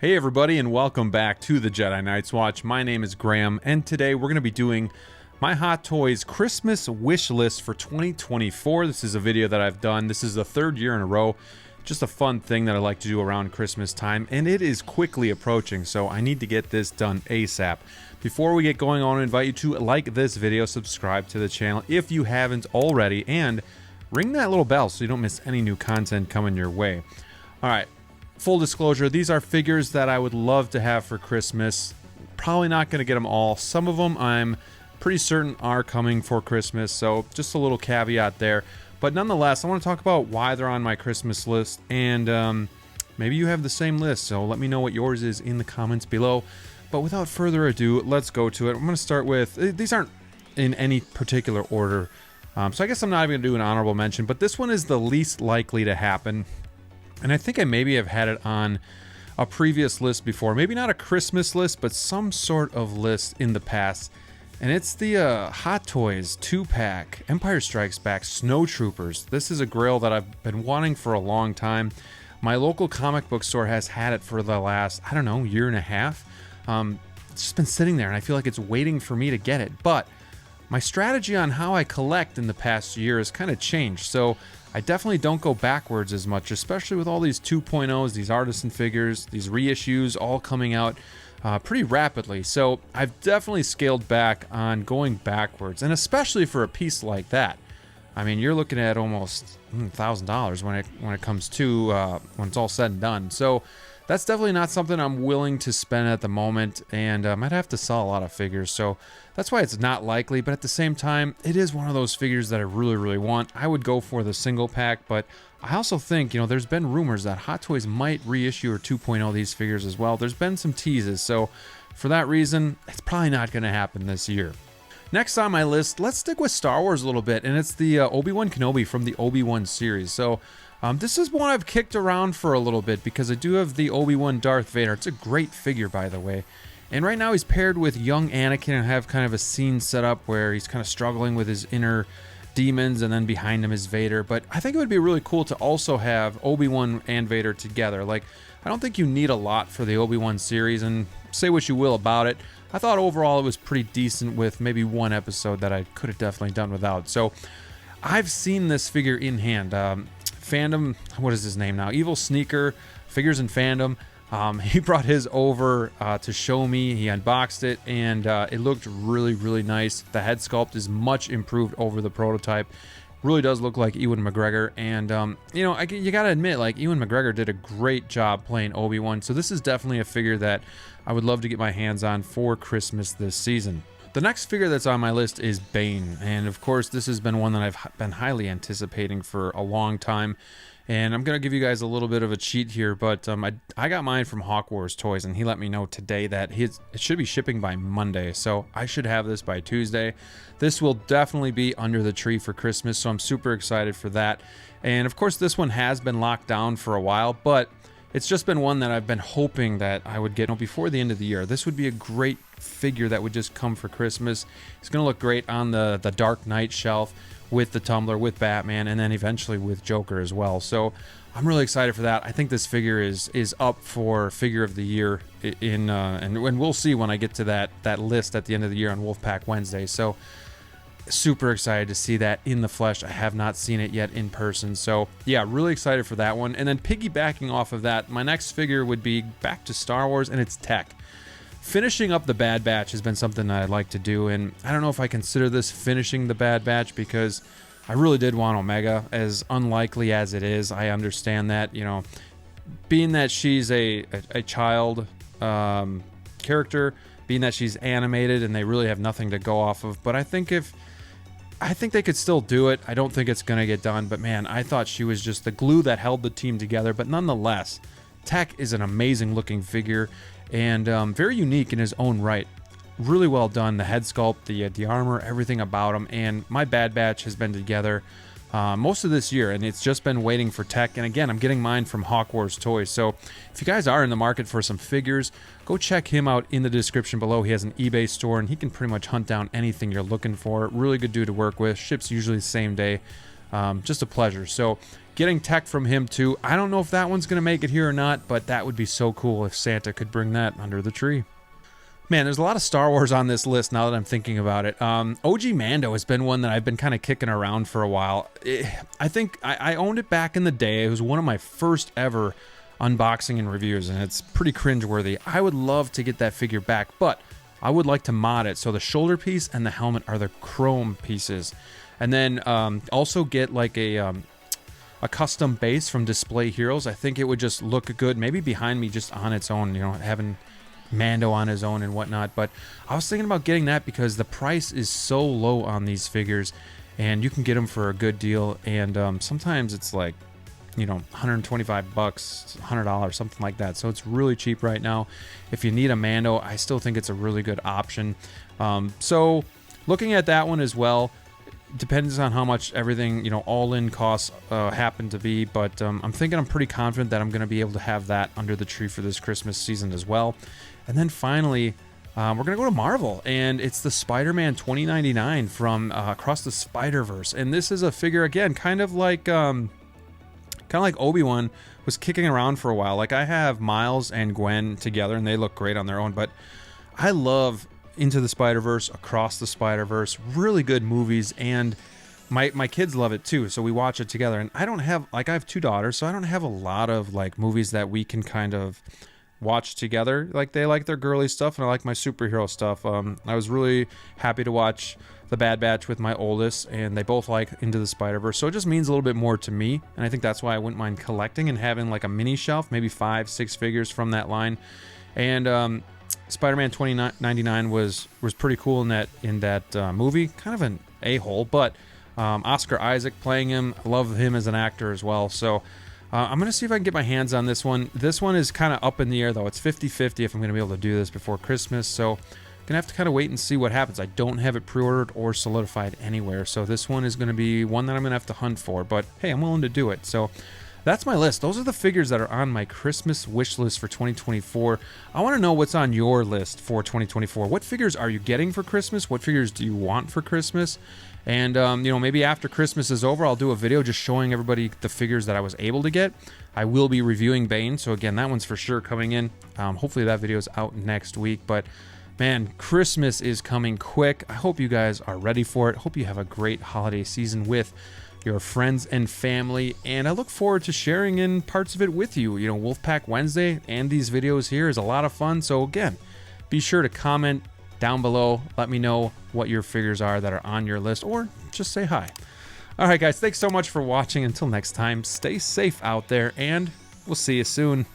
Hey everybody, and welcome back to the Jedi Knights Watch. My name is Graham, and today we're going to be doing my Hot Toys Christmas wish list for 2024. This is a video that I've done. This is the third year in a row. Just a fun thing that I like to do around Christmas time, and it is quickly approaching, so I need to get this done ASAP. Before we get going, I want to invite you to like this video, subscribe to the channel if you haven't already, and ring that little bell so you don't miss any new content coming your way. Alright. Full disclosure, these are figures that I would love to have for Christmas. Probably not going to get them all. Some of them I'm pretty certain are coming for Christmas, so just a little caveat there. But nonetheless, I want to talk about why they're on my Christmas list, and maybe you have the same list, so let me know what yours is in the comments below. But without further ado, let's go to it. I'm going to start with, these aren't in any particular order, so I guess I'm not even going to do an honorable mention, but this one is the least likely to happen. And I think I maybe have had it on a previous list before. Maybe not a Christmas list, but some sort of list in the past. And it's the Hot Toys 2-pack Empire Strikes Back Snowtroopers. This is a grail that I've been wanting for a long time. My local comic book store has had it for the last, I don't know, year and a half. It's just been sitting there, and I feel like it's waiting for me to get it. But my strategy on how I collect in the past year has kind of changed. So I definitely don't go backwards as much, especially with all these 2.0s, these artisan figures, these reissues all coming out pretty rapidly. So I've definitely scaled back on going backwards, and especially for a piece like that. I mean, you're looking at almost $1,000 when it comes to when it's all said and done. So that's definitely not something I'm willing to spend at the moment, and I might have to sell a lot of figures, so that's why it's not likely. But at the same time, it is one of those figures that I really want. I would go for the single pack, but I also think, you know, there's been rumors that Hot Toys might reissue or 2.0 these figures as well. There's been some teases, so for that reason, it's probably not going to happen this year. Next on my list, let's stick with Star Wars a little bit, and it's the Obi-Wan Kenobi from the Obi-Wan series. So this is one I've kicked around for a little bit because I do have the Obi-Wan Darth Vader. It's a great figure, by the way. And right now he's paired with young Anakin, and have kind of a scene set up where he's kind of struggling with his inner demons, and then behind him is Vader. But I think it would be really cool to also have Obi-Wan and Vader together. Like, I don't think you need a lot for the Obi-Wan series, and say what you will about it. I thought overall it was pretty decent with maybe one episode that I could have definitely done without. So I've seen this figure in hand. Fandom, what is his name now? EvilSneaker, Figures in Fandom. He brought his over to show me. He unboxed it, and it looked really nice. The head sculpt is much improved over the prototype. Really does look like Ewan McGregor, and you know, you gotta admit, like, Ewan McGregor did a great job playing Obi-Wan, so this is definitely a figure that I would love to get my hands on for Christmas this season. The next figure that's on my list is Bane, and of course this has been one that I've been highly anticipating for a long time. And I'm going to give you guys a little bit of a cheat here, but I got mine from Hawk Wars Toys, and he let me know today that it should be shipping by Monday, so I should have this by Tuesday. This will definitely be under the tree for Christmas, so I'm super excited for that. And of course this one has been locked down for a while, but it's just been one that I've been hoping that I would get before the end of the year. This would be a great figure that would just come for Christmas. It's going to look great on the Dark Knight shelf with the tumbler, with Batman, and then eventually with Joker as well. So I'm really excited for that. I think this figure is up for Figure of the Year, and we'll see when I get to that list at the end of the year on Wolfpack Wednesday. So super excited to see that in the flesh. I have not seen it yet in person, so yeah, really excited for that one. And then piggybacking off of that, my next figure would be back to Star Wars, and it's Tech. Finishing up the Bad Batch has been something that I'd like to do, and I don't know if I consider this finishing the Bad Batch because I really did want Omega, as unlikely as it is. I understand that, you know, being that she's a child character, being that she's animated and they really have nothing to go off of, but I think they could still do it. I don't think it's going to get done, but man, I thought she was just the glue that held the team together. But nonetheless, Tech is an amazing looking figure, and very unique in his own right. Really well done. The head sculpt, the armor, everything about him. And my Bad Batch has been together most of this year, and it's just been waiting for Tech. And again, I'm getting mine from Hawk Wars Toys. So if you guys are in the market for some figures, go check him out in the description below. He has an eBay store, and he can pretty much hunt down anything you're looking for. Really good dude to work with. Ships usually the same day. Just a pleasure. So getting tech from him too. I don't know if that one's gonna make it here or not, but that would be so cool if Santa could bring that under the tree. Man, there's a lot of Star Wars on this list now that I'm thinking about it. OG Mando has been one that I've been kind of kicking around for a while. I think I owned it back in the day. It was one of my first ever unboxing and reviews, and it's pretty cringeworthy. I would love to get that figure back, but I would like to mod it so the shoulder piece and the helmet are the chrome pieces. And then also get like a custom base from Display Heroes. I think it would just look good, maybe behind me just on its own, you know, having Mando on his own and whatnot. But I was thinking about getting that because the price is so low on these figures, and you can get them for a good deal. And sometimes it's like, you know, 125 bucks, $100, something like that. So it's really cheap right now. If you need a Mando, I still think it's a really good option. So looking at that one as well, depends on how much everything, you know, all-in costs happen to be. But I'm thinking I'm pretty confident that I'm going to be able to have that under the tree for this Christmas season as well. And then finally, we're going to go to Marvel, and it's the Spider-Man 2099 from Across the Spider-Verse. And this is a figure, again, kind of like Obi-Wan was kicking around for a while. Like, I have Miles and Gwen together, and they look great on their own. But I love Into the Spider-Verse, Across the Spider-Verse, really good movies, and my kids love it too, so we watch it together. And I don't have, like, I have 2 daughters, so I don't have a lot of, like, movies that we can kind of watch together. Like, they like their girly stuff, and I like my superhero stuff. I was really happy to watch The Bad Batch with my oldest, and they both like Into the Spider-Verse, so it just means a little bit more to me, and I think that's why I wouldn't mind collecting and having like a mini shelf, maybe 5-6 figures from that line. And Spider-Man 2099 was pretty cool in that movie. Kind of an a-hole, but Oscar Isaac playing him, I love him as an actor as well. So I'm going to see if I can get my hands on this one. This one is kind of up in the air, though. It's 50-50 if I'm going to be able to do this before Christmas, so I'm going to have to kind of wait and see what happens. I don't have it pre-ordered or solidified anywhere, so this one is going to be one that I'm going to have to hunt for, but hey, I'm willing to do it. So that's my list. Those are the figures that are on my Christmas wish list for 2024. I want to know what's on your list for 2024. What figures are you getting for Christmas? What figures do you want for Christmas? And, you know, maybe after Christmas is over, I'll do a video just showing everybody the figures that I was able to get. I will be reviewing Bane, so again, that one's for sure coming in. Hopefully that video is out next week, but man, Christmas is coming quick. I hope you guys are ready for it. Hope you have a great holiday season with your friends and family, and I look forward to sharing in parts of it with you. You know, Wolfpack Wednesday and these videos here is a lot of fun, so again, be sure to comment down below. Let me know what your figures are that are on your list, or just say hi. All right, guys, thanks so much for watching. Until next time, stay safe out there, and we'll see you soon.